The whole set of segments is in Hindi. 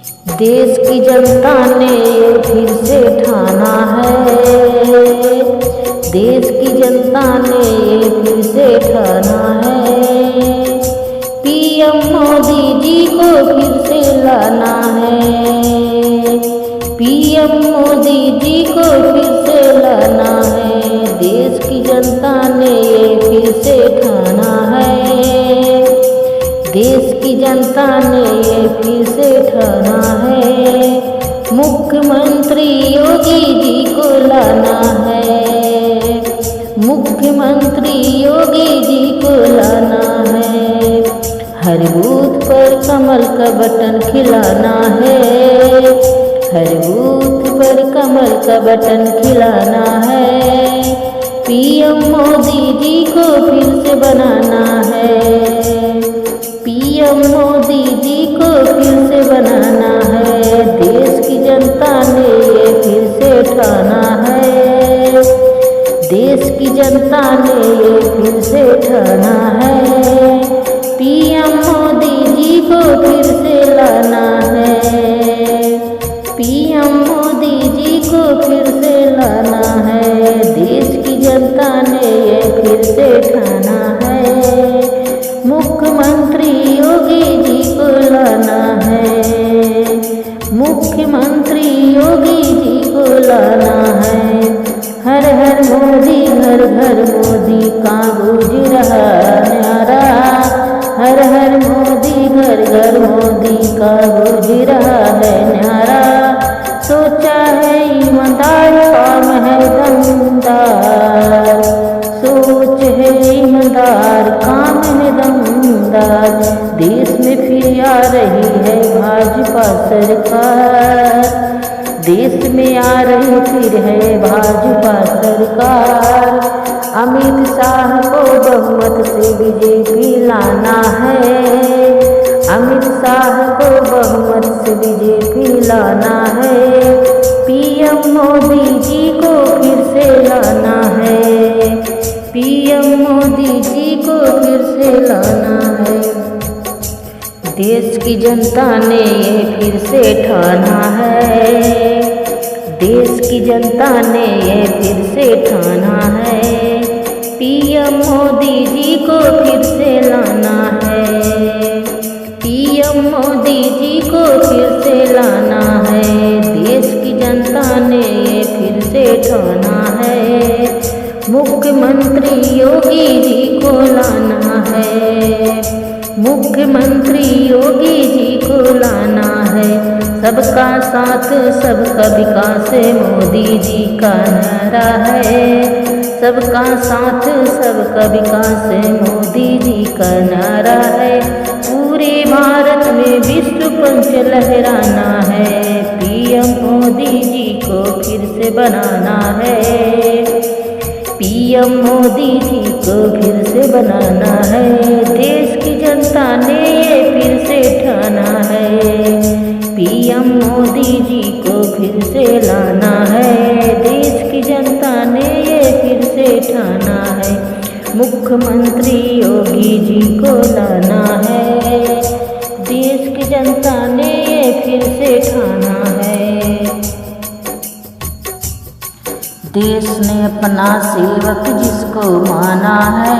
देश की जनता ने फिर से ठाना है, देश की जनता ने फिर से ठाना है, पीएम मोदी जी को फिर से लाना है, पीएम मोदी जी को फिर से लाना है। देश की जनता ने फिर से ठाना है, देश की जनता ने फिर से ठाना है, मुख्यमंत्री योगी जी को लाना है, मुख्यमंत्री योगी जी को लाना है। हर बूथ पर कमल का बटन खिलाना है, हर बूथ पर कमल का बटन खिलाना है, पीएम मोदी जी को फिर से बनाना है, पीएम मोदी जी को फिर से बनाना है। देश की जनता ने ये फिर से ठाना है, देश की जनता ने ये फिर से ठाना है, पीएम मोदी जी को फिर से लाना है, पीएम मोदी जी को फिर से लाना है। देश की जनता ने ये फिर से ठाना है, मुख्यमंत्री योगी जी को लाना है, मुख्यमंत्री योगी जी को लाना है। हर हर मोदी घर घर मोदी का गूंज रहा नारा, हर हर मोदी घर घर मोदी का गूंज रहा है नारा। सोचा है ईमानदार काम है दमदार, सोच है ईमानदार काम है दमदार। देश में फिर आ रही है भाजपा सरकार, देश में आ रही फिर है भाजपा सरकार। अमित शाह को बहुमत से बीजेपी लाना है, अमित शाह को बहुमत से बीजेपी लाना है, पीएम मोदी जी को फिर से लाना है, पीएम मोदी जी को फिर से लाना है। देश की जनता ने ये फिर से ठाना है, देश की जनता ने ये फिर से ठाना है, पीएम मोदी जी को फिर से लाना है, पीएम मोदी जी को फिर से लाना है। देश की जनता ने ये फिर से ठाना है, मुख्यमंत्री योगी जी को लाना है, मुख्यमंत्री योगी जी को लाना है। सबका साथ सबका विकास मोदी जी का नारा है, सबका साथ सबका विकास मोदी जी का नारा है। पूरे भारत में विश्व पंच लहराना है, पीएम मोदी जी को फिर से बनाना है, पीएम मोदी जी को फिर से बनाना है। देश की जनता ने ये फिर से ठाना है, पीएम मोदी जी को फिर से लाना है, देश की जनता ने ये फिर से ठाना है, मुख्यमंत्री योगी जी को लाना है, देश की जनता ने ये फिर से ठाना है। देश ने अपना सेवक जिसको माना है,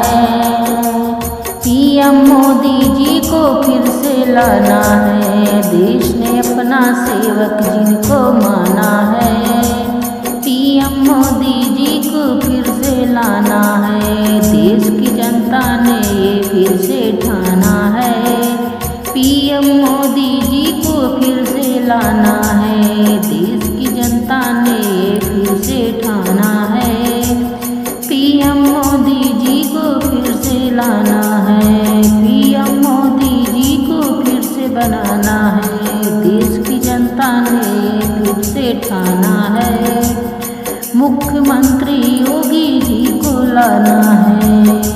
पीएम मोदी जी को फिर से लाना है, देश ने अपना सेवक जिनको माना है, पीएम मोदी जी को फिर से लाना है। देश की जनता ने ये फिर से ठाना है, पीएम मोदी जी को फिर से लाना है, देश की जनता ने ये फिर से ठाना है, पीएम मोदी जी को फिर से लाना है, पीएम मोदी जी को फिर से बनाना है। देश की जनता ने फिर से ठाना है, मुख्यमंत्री योगी जी को लाना है।